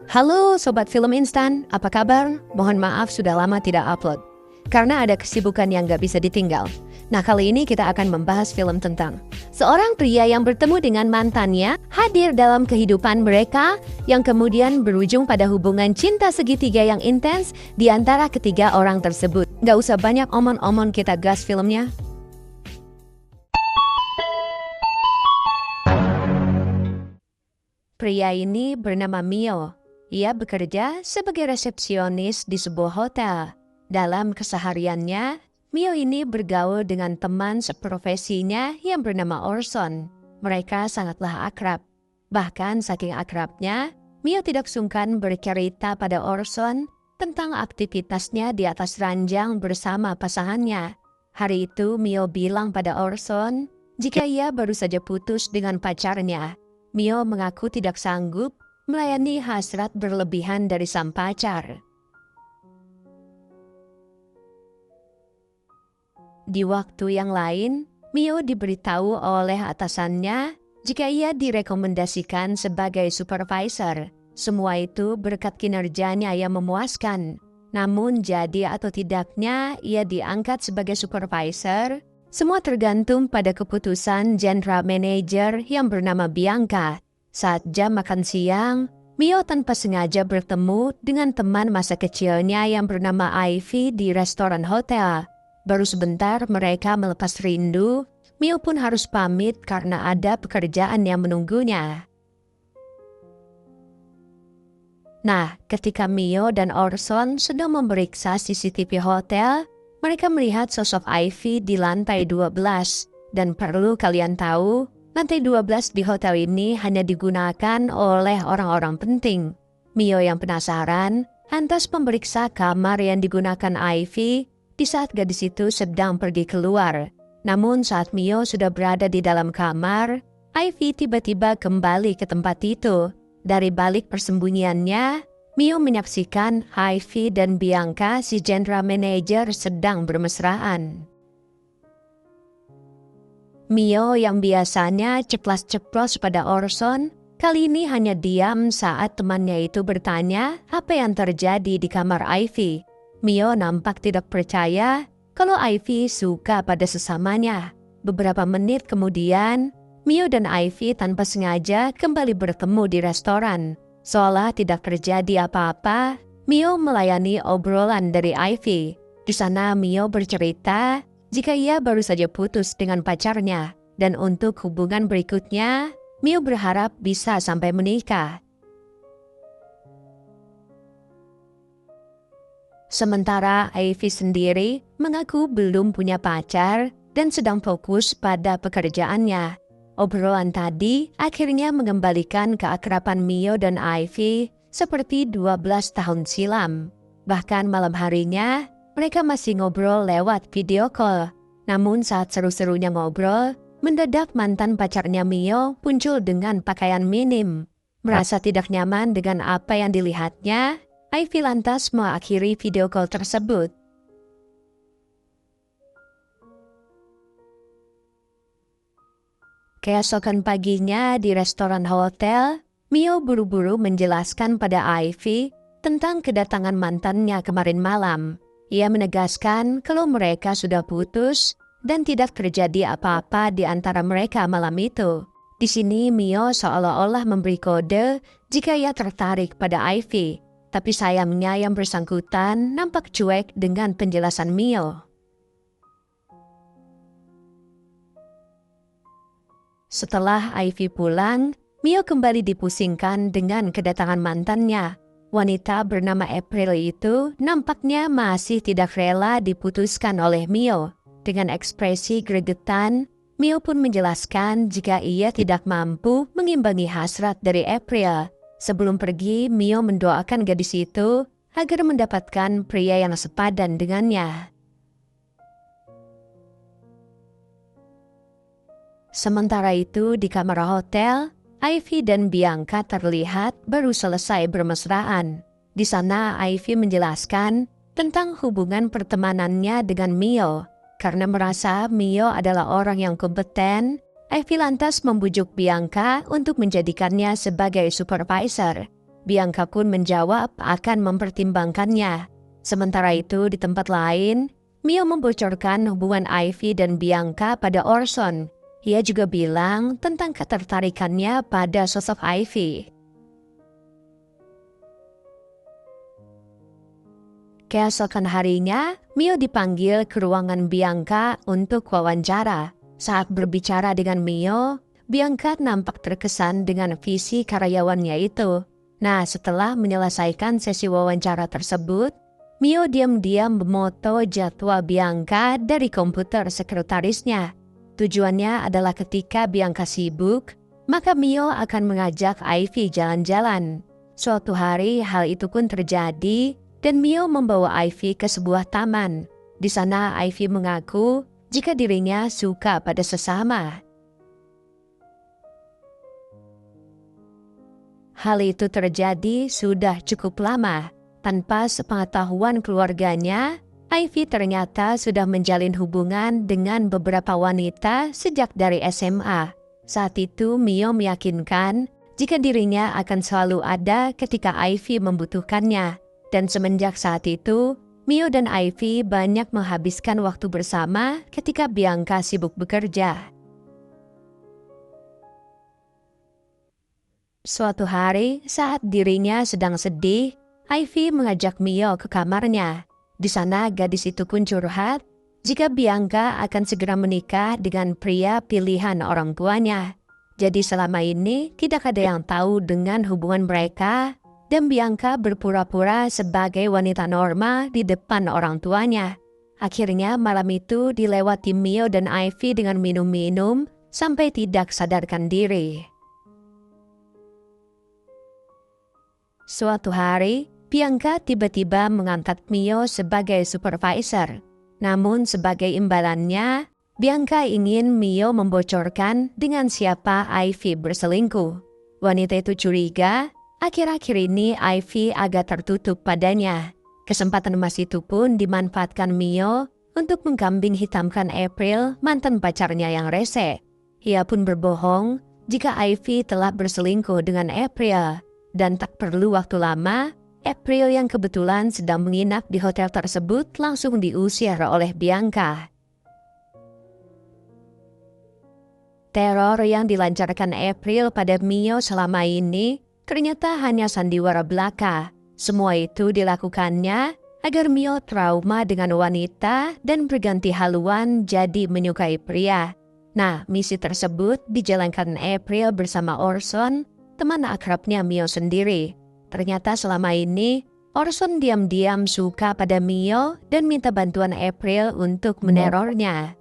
Halo Sobat Film Instan, apa kabar? Mohon maaf sudah lama tidak upload karena ada kesibukan yang gak bisa ditinggal. Nah, kali ini kita akan membahas film tentang seorang pria yang bertemu dengan mantannya hadir dalam kehidupan mereka yang kemudian berujung pada hubungan cinta segitiga yang intens di antara ketiga orang tersebut. Gak usah banyak omong-omong, kita gas filmnya. Pria ini bernama Mio. Ia bekerja sebagai resepsionis di sebuah hotel. Dalam kesehariannya, Mio ini bergaul dengan teman seprofesinya yang bernama Orson. Mereka sangatlah akrab. Bahkan saking akrabnya, Mio tidak sungkan bercerita pada Orson tentang aktivitasnya di atas ranjang bersama pasangannya. Hari itu Mio bilang pada Orson jika ia baru saja putus dengan pacarnya. Mio mengaku tidak sanggup melayani hasrat berlebihan dari sang pacar. Di waktu yang lain, Mio diberitahu oleh atasannya jika ia direkomendasikan sebagai supervisor. Semua itu berkat kinerjanya yang memuaskan. Namun jadi atau tidaknya ia diangkat sebagai supervisor, semua tergantung pada keputusan general manager yang bernama Bianca. Saat jam makan siang, Mio tanpa sengaja bertemu dengan teman masa kecilnya yang bernama Ivy di restoran hotel. Baru sebentar mereka melepas rindu, Mio pun harus pamit karena ada pekerjaan yang menunggunya. Nah, ketika Mio dan Orson sedang memeriksa CCTV hotel, mereka melihat sosok Ivy di lantai 12. Dan perlu kalian tahu, lantai 12 di hotel ini hanya digunakan oleh orang-orang penting. Mio yang penasaran, lantas memeriksa kamar yang digunakan Ivy di saat gadis itu sedang pergi keluar. Namun saat Mio sudah berada di dalam kamar, Ivy tiba-tiba kembali ke tempat itu. Dari balik persembunyiannya, Mio menyaksikan Ivy dan Bianca, si general manager, sedang bermesraan. Mio yang biasanya ceplas-ceplos pada Orson, kali ini hanya diam saat temannya itu bertanya apa yang terjadi di kamar Ivy. Mio nampak tidak percaya kalau Ivy suka pada sesamanya. Beberapa menit kemudian, Mio dan Ivy tanpa sengaja kembali bertemu di restoran. Seolah tidak terjadi apa-apa, Mio melayani obrolan dari Ivy. Di sana Mio bercerita jika ia baru saja putus dengan pacarnya, dan untuk hubungan berikutnya, Mio berharap bisa sampai menikah. Sementara Ivy sendiri mengaku belum punya pacar dan sedang fokus pada pekerjaannya. Obrolan tadi akhirnya mengembalikan keakraban Mio dan Ivy seperti 12 tahun silam. Bahkan malam harinya, mereka masih ngobrol lewat video call. Namun saat seru-serunya ngobrol, mendadak mantan pacarnya Mio muncul dengan pakaian minim. Merasa tidak nyaman dengan apa yang dilihatnya, Ivy lantas mengakhiri video call tersebut. Keesokan paginya di restoran hotel, Mio buru-buru menjelaskan pada Ivy tentang kedatangan mantannya kemarin malam. Ia menegaskan kalau mereka sudah putus dan tidak terjadi apa-apa di antara mereka malam itu. Di sini Mio seolah-olah memberi kode jika ia tertarik pada Ivy. Tapi sayangnya yang bersangkutan nampak cuek dengan penjelasan Mio. Setelah Ivy pulang, Mio kembali dipusingkan dengan kedatangan mantannya. Wanita bernama April itu nampaknya masih tidak rela diputuskan oleh Mio. Dengan ekspresi gregetan, Mio pun menjelaskan jika ia tidak mampu mengimbangi hasrat dari April. Sebelum pergi, Mio mendoakan gadis itu agar mendapatkan pria yang sepadan dengannya. Sementara itu di kamar hotel, Ivy dan Bianca terlihat baru selesai bermesraan. Di sana Ivy menjelaskan tentang hubungan pertemanannya dengan Mio. Karena merasa Mio adalah orang yang kompeten, Ivy lantas membujuk Bianca untuk menjadikannya sebagai supervisor. Bianca pun menjawab akan mempertimbangkannya. Sementara itu di tempat lain, Mio membocorkan hubungan Ivy dan Bianca pada Orson. Ia juga bilang tentang ketertarikannya pada sosok Ivy. Keesokan harinya, Mio dipanggil ke ruangan Bianca untuk wawancara. Saat berbicara dengan Mio, Bianca nampak terkesan dengan visi karyawannya itu. Nah, setelah menyelesaikan sesi wawancara tersebut, Mio diam-diam memoto jadwal Bianca dari komputer sekretarisnya. Tujuannya adalah ketika Bianca sibuk, maka Mio akan mengajak Ivy jalan-jalan. Suatu hari hal itu pun terjadi dan Mio membawa Ivy ke sebuah taman. Di sana Ivy mengaku jika dirinya suka pada sesama. Hal itu terjadi sudah cukup lama. Tanpa sepengetahuan keluarganya, Ivy ternyata sudah menjalin hubungan dengan beberapa wanita sejak dari SMA. Saat itu Mio meyakinkan jika dirinya akan selalu ada ketika Ivy membutuhkannya. Dan semenjak saat itu, Mio dan Ivy banyak menghabiskan waktu bersama ketika Bianca sibuk bekerja. Suatu hari, saat dirinya sedang sedih, Ivy mengajak Mio ke kamarnya. Di sana gadis itu pun curhat jika Bianca akan segera menikah dengan pria pilihan orang tuanya. Jadi selama ini tidak ada yang tahu dengan hubungan mereka dan Bianca berpura-pura sebagai wanita normal di depan orang tuanya. Akhirnya malam itu dilewati Mio dan Ivy dengan minum-minum sampai tidak sadarkan diri. Suatu hari, Bianca tiba-tiba mengangkat Mio sebagai supervisor. Namun sebagai imbalannya, Bianca ingin Mio membocorkan dengan siapa Ivy berselingkuh. Wanita itu curiga, akhir-akhir ini Ivy agak tertutup padanya. Kesempatan emas itu pun dimanfaatkan Mio untuk mengkambing hitamkan April, mantan pacarnya yang rese. Ia pun berbohong jika Ivy telah berselingkuh dengan April. Dan tak perlu waktu lama, April yang kebetulan sedang menginap di hotel tersebut langsung diusir oleh Bianca. Teror yang dilancarkan April pada Mio selama ini ternyata hanya sandiwara belaka. Semua itu dilakukannya agar Mio trauma dengan wanita dan berganti haluan jadi menyukai pria. Nah, misi tersebut dijalankan April bersama Orson, teman akrabnya Mio sendiri. Ternyata selama ini, Orson diam-diam suka pada Mio dan minta bantuan April untuk menerornya.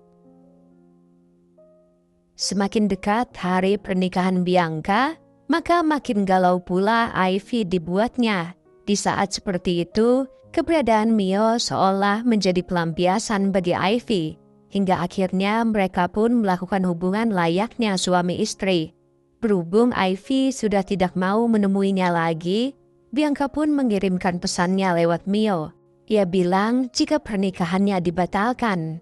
Semakin dekat hari pernikahan Bianca, maka makin galau pula Ivy dibuatnya. Di saat seperti itu, keberadaan Mio seolah menjadi pelampiasan bagi Ivy. Hingga akhirnya mereka pun melakukan hubungan layaknya suami istri. Berhubung Ivy sudah tidak mau menemuinya lagi, Bianca pun mengirimkan pesannya lewat Mio. Ia bilang jika pernikahannya dibatalkan.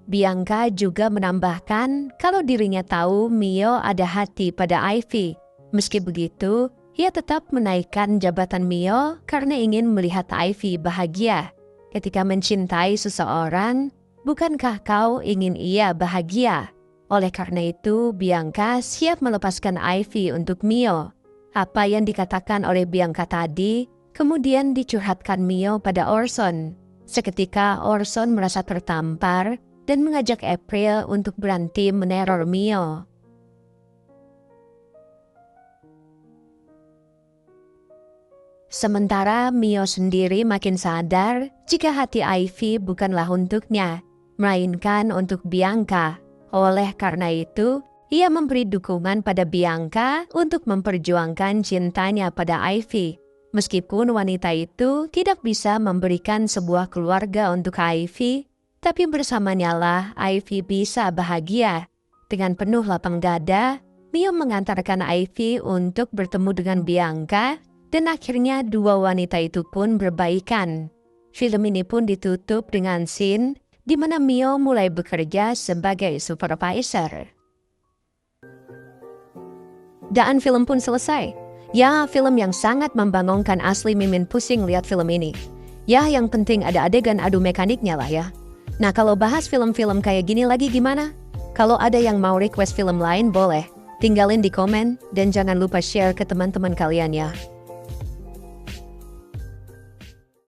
Bianca juga menambahkan kalau dirinya tahu Mio ada hati pada Ivy. Meski begitu, ia tetap menaikkan jabatan Mio karena ingin melihat Ivy bahagia. Ketika mencintai seseorang, bukankah kau ingin ia bahagia? Oleh karena itu, Bianca siap melepaskan Ivy untuk Mio. Apa yang dikatakan oleh Bianca tadi, kemudian dicurhatkan Mio pada Orson. Seketika Orson merasa tertampar dan mengajak April untuk berhenti meneror Mio. Sementara Mio sendiri makin sadar jika hati Ivy bukanlah untuknya, melainkan untuk Bianca. Oleh karena itu, ia memberi dukungan pada Bianca untuk memperjuangkan cintanya pada Ivy. Meskipun wanita itu tidak bisa memberikan sebuah keluarga untuk Ivy, tapi bersamanya lah Ivy bisa bahagia. Dengan penuh lapang dada, Mio mengantarkan Ivy untuk bertemu dengan Bianca dan akhirnya dua wanita itu pun berbaikan. Film ini pun ditutup dengan scene di mana Mio mulai bekerja sebagai supervisor. Dan film pun selesai. Ya, film yang sangat membangunkan, asli mimin pusing lihat film ini. Ya, yang penting ada adegan adu mekaniknya lah ya. Nah, kalau bahas film-film kayak gini lagi gimana? Kalau ada yang mau request film lain boleh. Tinggalin di komen dan jangan lupa share ke teman-teman kalian ya.